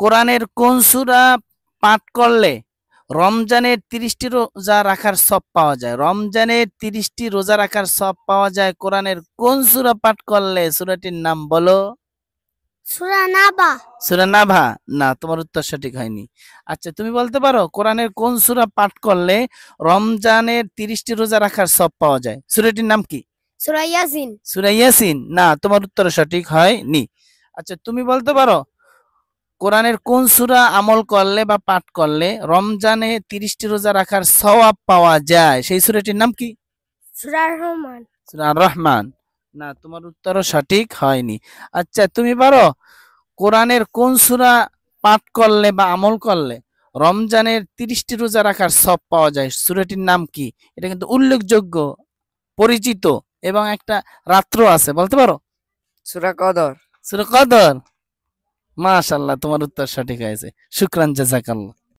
কোরআনের কোন সূরা পাঠ করলে রমজানের 30টি রোজা রাখার সওয়াব পাওয়া যায়? রমজানের 30টি রোজা রাখার সওয়াব পাওয়া যায় কোরআনের কোন সূরা পাঠ করলে? সূরাটির নাম বলো। সূরা নাবা। সূরা নাভা? না, তোমার উত্তর সঠিক হয়নি। আচ্ছা, তুমি বলতে পারো কোরআনের কোন সূরা পাঠ করলে রমজানের 30টি রোজা রাখার সওয়াব পাওয়া যায়? সূরাটির নাম কি? সূরা ইয়াসিন। সূরা ইয়াসিন? না, তোমার উত্তর সঠিক হয়নি। আচ্ছা, তুমি বলতে পারো কোরআনের কোন সূরা আমল করলে বা পাঠ করলে রমজানে 30টি রোজা রাখার সওয়াব পাওয়া যায়? সেই সূরাটির নাম কি? সূরা রহমান। সূরা রহমান? না, তোমার উত্তরও সঠিক হয়নি। আচ্ছা, তুমি পারো কোরআনের কোন সূরা পাঠ করলে বা আমল করলে রমজানের 30টি রোজা রাখার সওয়াব পাওয়া যায়? সূরাটির নাম কি? এটা কিন্তু উল্লেখযোগ্য, পরিচিত এবং একটা রাত্র আছে, বলতে পারো। সূরা কদর। সূরা কদর? মাশাআল্লাহ, তোমার উত্তর সঠিক হয়েছে। শুকরান, জাযাকাল্লাহ।